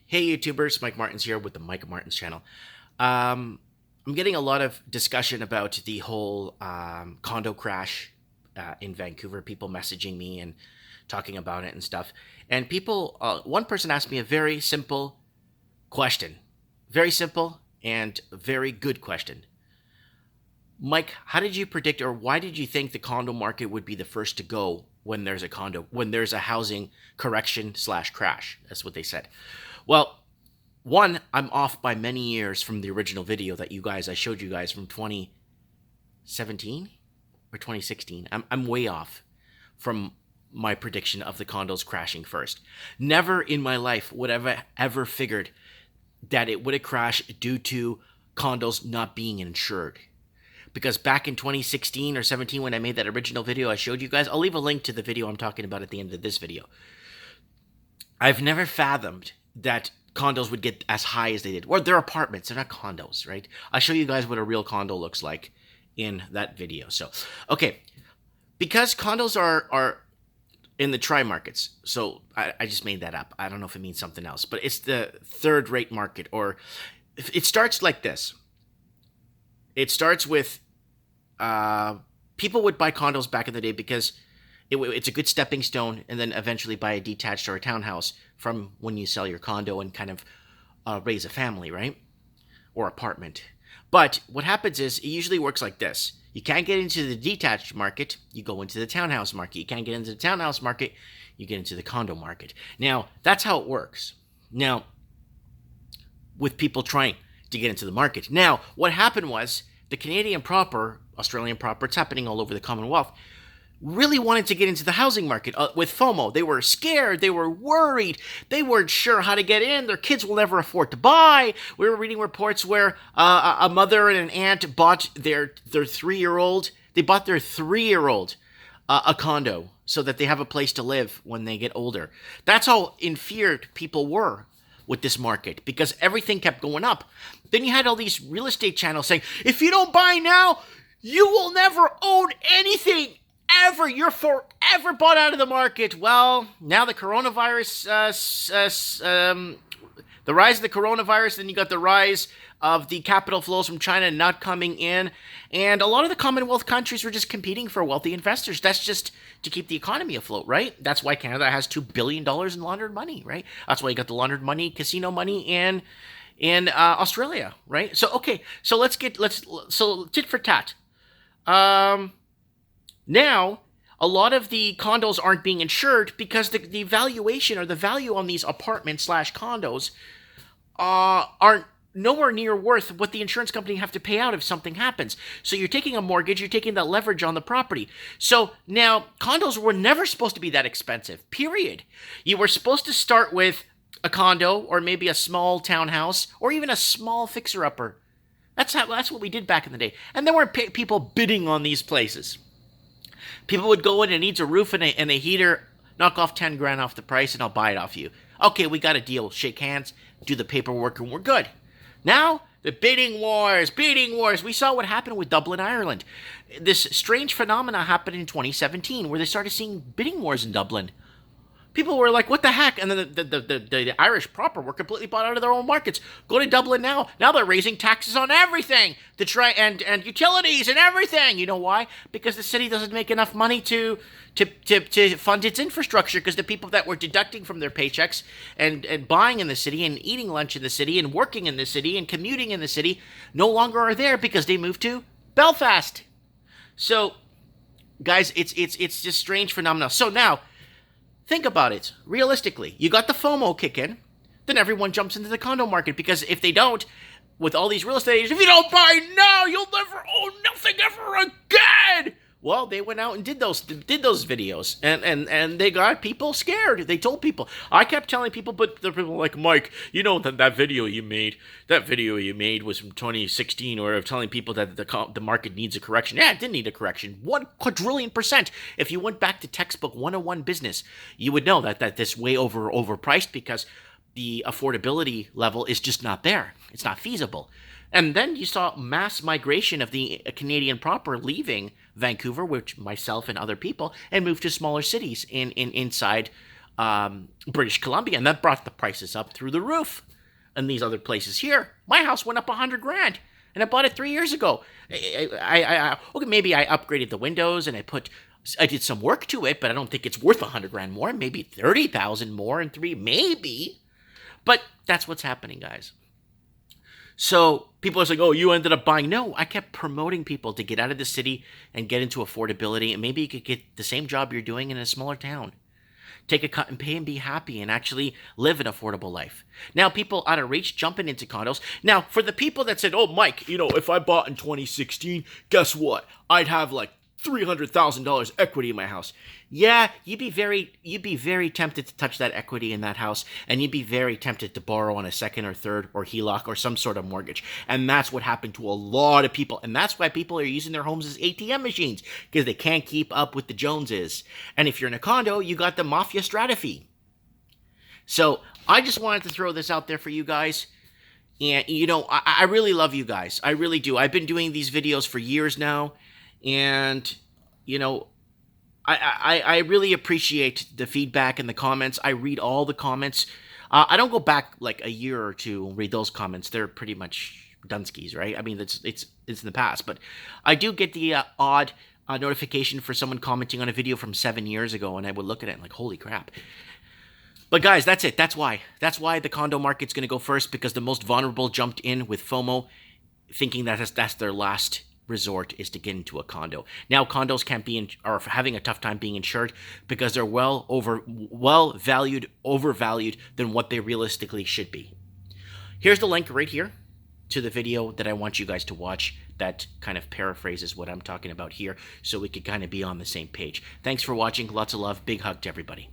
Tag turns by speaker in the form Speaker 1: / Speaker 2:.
Speaker 1: Hey YouTubers, Mike Martins here with the Mike Martins channel. I'm getting a lot of discussion about the whole condo crash in Vancouver. People messaging me and talking about it and stuff. And one person asked me a very simple question, very simple and very good question. Mike, how did you predict, or why did you think the condo market would be the first to go when there's a housing correction slash crash? That's what they said. Well, one, I'm off by many years from the original video that I showed you guys from 2017 or 2016. I'm way off from my prediction of the condos crashing first. Never in my life would I ever figured that it would have crashed due to condos not being insured. Because back in 2016 or 17, when I made that original video I showed you guys, I'll leave a link to the video I'm talking about at the end of this video. I've never fathomed that condos would get as high as they did. Or they're apartments, they're not condos, right? I'll show you guys what a real condo looks like in that video. So, okay, because condos are in the tri-markets, so I just made that up. I don't know if it means something else, but it's the third-rate market, or it starts like this. It starts with people would buy condos back in the day because it's a good stepping stone, and then eventually buy a detached or a townhouse from when you sell your condo and kind of raise a family, right? Or apartment. But what happens is it usually works like this. You can't get into the detached market, you go into the townhouse market. You can't get into the townhouse market, you get into the condo market. Now, that's how it works. Now, with people trying to get into the market. Now, what happened was the Canadian proper, Australian proper, it's happening all over the Commonwealth, really wanted to get into the housing market with FOMO. They were scared. They were worried. They weren't sure how to get in. Their kids will never afford to buy. We were reading reports where a mother and an aunt bought their 3-year-old. They bought their 3-year-old a condo so that they have a place to live when they get older. That's how in fear people were with this market, because everything kept going up. Then you had all these real estate channels saying, if you don't buy now, you will never own anything ever. You're forever bought out of the market. Well, now the coronavirus, the rise of the coronavirus, then you got the rise of the capital flows from China not coming in, and a lot of the Commonwealth countries were just competing for wealthy investors. That's just to keep the economy afloat, right? That's why Canada has $2 billion in laundered money, right? That's why you got the laundered money, casino money in Australia, right? So okay, so so tit for tat. Now, a lot of the condos aren't being insured because the valuation or the value on these apartments slash condos aren't nowhere near worth what the insurance company have to pay out if something happens. So you're taking a mortgage, you're taking that leverage on the property. So now, condos were never supposed to be that expensive, period. You were supposed to start with a condo or maybe a small townhouse or even a small fixer-upper. That's what we did back in the day. And there were people bidding on these places. People would go in, it needs a roof and a heater, knock off 10 grand off the price and I'll buy it off you. Okay, we got a deal. Shake hands, do the paperwork, and we're good. Now, the bidding wars. We saw what happened with Dublin, Ireland. This strange phenomena happened in 2017 where they started seeing bidding wars in Dublin. People were like, what the heck? And then the Irish proper were completely bought out of their own markets. Go to Dublin now. Now they're raising taxes on everything to try and utilities and everything. You know why? Because the city doesn't make enough money to fund its infrastructure, because the people that were deducting from their paychecks and buying in the city and eating lunch in the city and working in the city and commuting in the city no longer are there because they moved to Belfast. So, guys, it's just strange phenomena. So now, think about it. Realistically, you got the FOMO kick in, then everyone jumps into the condo market, because if they don't, with all these real estate agents, if you don't buy now, you'll never own nothing ever again. Well, they went out and did those videos, and they got people scared. They told people. I kept telling people, but the people were like, Mike, you know that video you made was from 2016, or of telling people that the market needs a correction. Yeah, it didn't need a correction. 1 quadrillion %. If you went back to textbook 101 business, you would know that this way overpriced, because the affordability level is just not there. It's not feasible. And then you saw mass migration of the Canadian proper leaving Vancouver, which myself and other people, and moved to smaller cities inside British Columbia, and that brought the prices up through the roof. And these other places here, my house went up 100 grand, and I bought it 3 years ago. Okay, maybe I upgraded the windows and I did some work to it, but I don't think it's worth 100 grand more. Maybe 30,000 more in maybe. But that's what's happening, guys. So people are saying, oh, you ended up buying. No, I kept promoting people to get out of the city and get into affordability. And maybe you could get the same job you're doing in a smaller town. Take a cut and pay and be happy and actually live an affordable life. Now, people out of reach jumping into condos. Now, for the people that said, oh, Mike, if I bought in 2016, guess what? I'd have like $300,000 equity in my house. Yeah, you'd be very tempted to touch that equity in that house, and you'd be very tempted to borrow on a second or third or HELOC or some sort of mortgage. And that's what happened to a lot of people. And that's why people are using their homes as ATM machines, because they can't keep up with the Joneses. And if you're in a condo, you got the mafia strata fee. So I just wanted to throw this out there for you guys. And, I really love you guys. I really do. I've been doing these videos for years now. And, I really appreciate the feedback and the comments. I read all the comments. I don't go back like a year or two and read those comments. They're pretty much Dunskies, right? I mean, it's in the past. But I do get the odd notification for someone commenting on a video from 7 years ago, and I would look at it and like, holy crap. But guys, that's it. That's why. That's why the condo market's going to go first, because the most vulnerable jumped in with FOMO, thinking that that's their last resort is to get into a condo. Now condos are having a tough time being insured because they're overvalued than what they realistically should be. Here's the link right here to the video that I want you guys to watch that kind of paraphrases what I'm talking about here, so we could kind of be on the same page. Thanks for watching. Lots of love. Big hug to everybody.